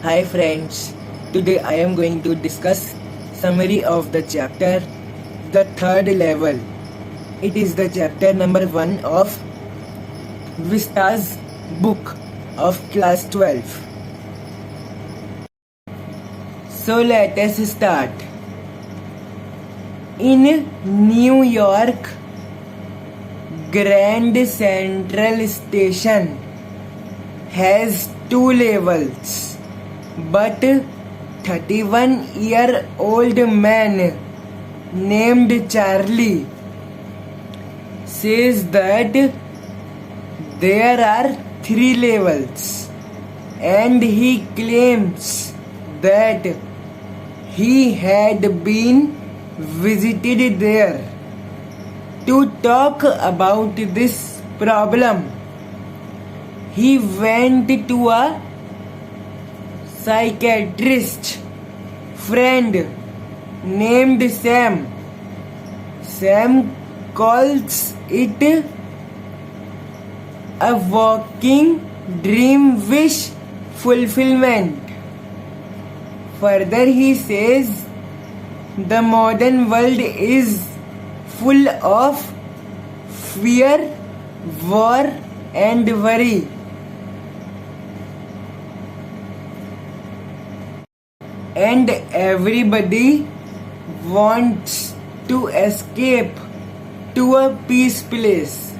Hi friends, today I am going to discuss summary of the chapter The Third Level. It is the chapter number 1 of Vista's book of class 12. So let us start. In New York, Grand Central Station has 2 levels, but 31-year-old man named Charlie says that there are 3 levels, and he claims that he had been visited there to talk about this problem. He went to a psychiatrist friend named Sam. Sam calls it a walking dream wish fulfillment. Further, he says the modern world is full of fear, war, and worry. And everybody wants to escape to a peace place.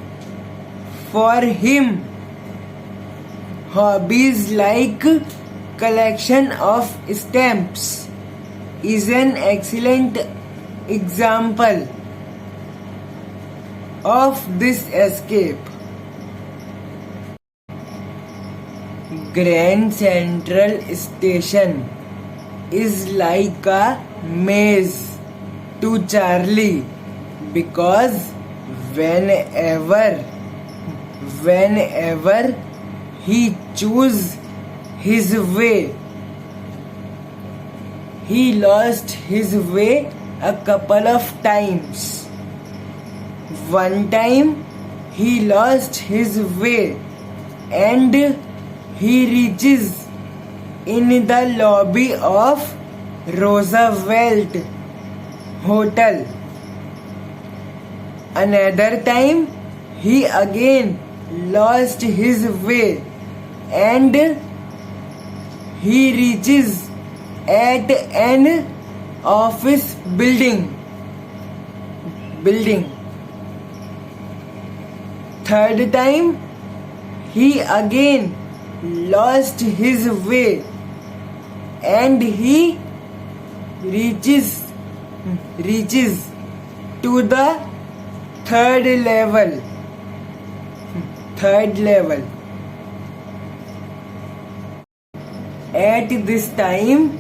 For him, hobbies like collection of stamps is an excellent example of this escape. Grand Central Station is like a maze to Charlie because whenever he chooses his way, he lost his way a couple of times. One time he lost his way and he reaches in the lobby of Roosevelt Hotel. Another time he again lost his way and he reaches at an office building. Third time he again lost his way and he reaches to the third level. At this time,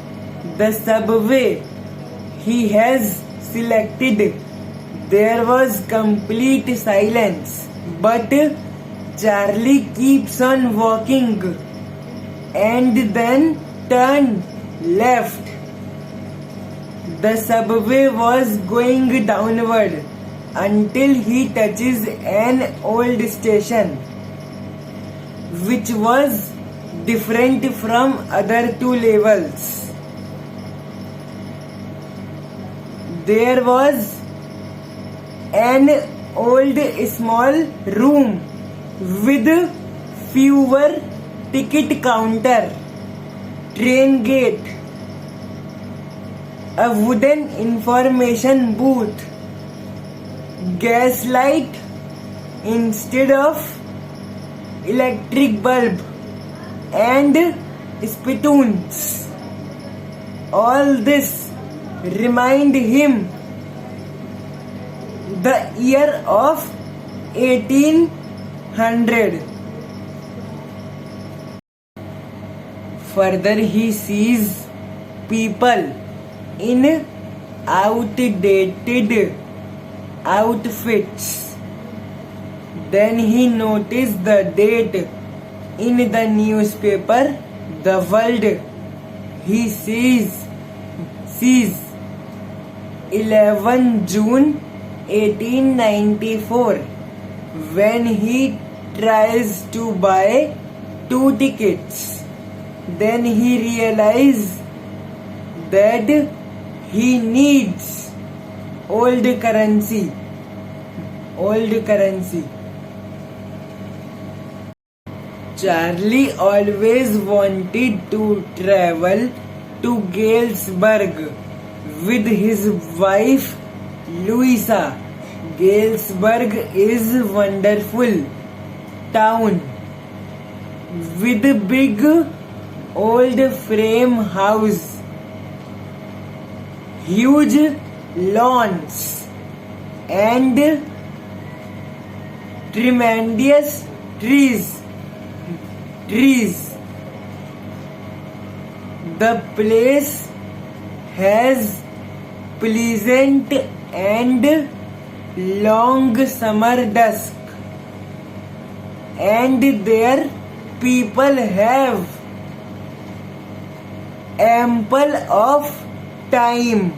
the subway he has selected, there was complete silence, but Charlie keeps on walking and then turned left. The subway was going downward until he touches an old station, which was different from other 2 levels. There was an old small room with fewer ticket counter, train gate, a wooden information booth, gas light instead of electric bulb, and spittoons. All this remind him the year of 1800. Further, he sees people in outdated outfits. Then he noticed the date in the newspaper, The World. He sees 11 June 1894 when he tries to buy 2 tickets. Then he realized that he needs old currency. Charlie always wanted to travel to Galesburg with his wife Louisa. Galesburg is a wonderful town with a big old frame house, huge lawns, and tremendous trees. The place has pleasant and long summer dusk, and their people have ample of time.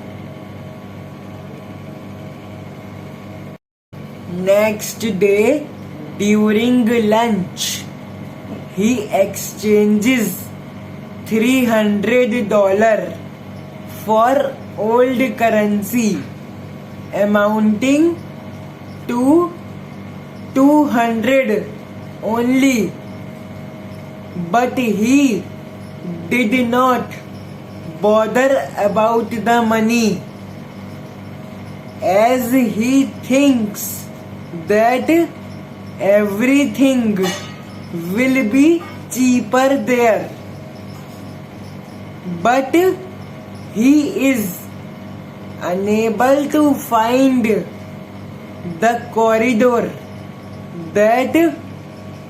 Next day, during lunch, he exchanges $300 for old currency amounting to 200 only, but he did not bother about the money, as he thinks that everything will be cheaper there. But he is unable to find the corridor that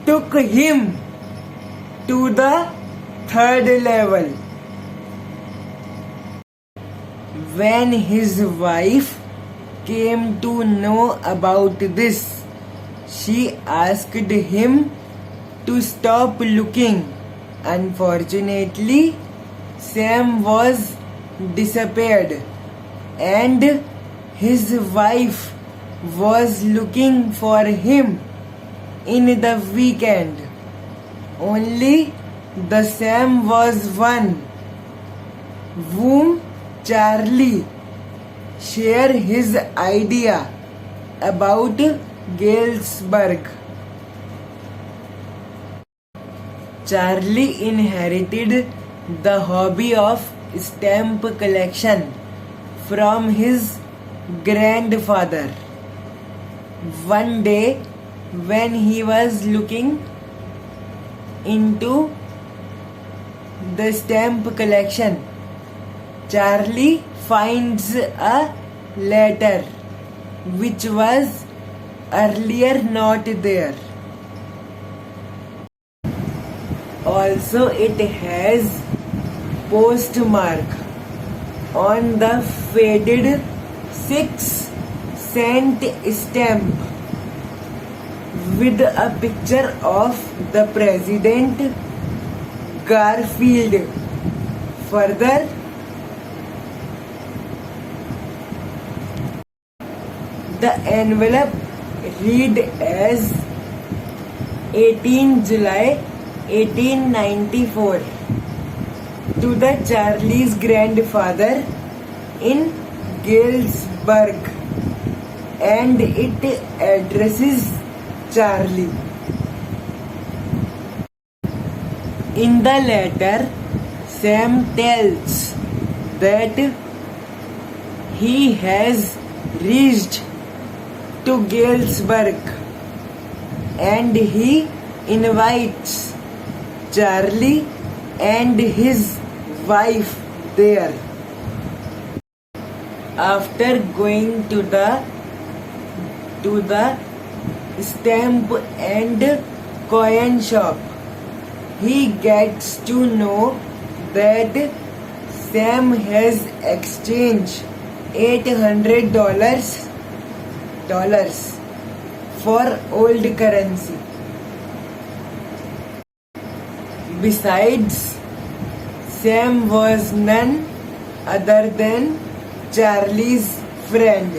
took him to the third level. When his wife came to know about this, she asked him to stop looking. Unfortunately, Sam was disappeared, and his wife was looking for him in the weekend. Only the Sam was one whom Charlie shared his idea about Galesburg. Charlie inherited the hobby of stamp collection from his grandfather. One day, when he was looking into the stamp collection, Charlie finds a letter which was earlier not there. Also, it has postmark on the faded 6-cent stamp with a picture of the President Garfield. Further, the envelope read as 18 July 1894 to the Charlie's grandfather in Galesburg, and it addresses Charlie. In the letter, Sam tells that he has reached to Galesburg, and he invites Charlie and his wife there. After going to the stamp and coin shop, he gets to know that Sam has exchanged $800 for old currency. Besides, Sam was none other than Charlie's friend.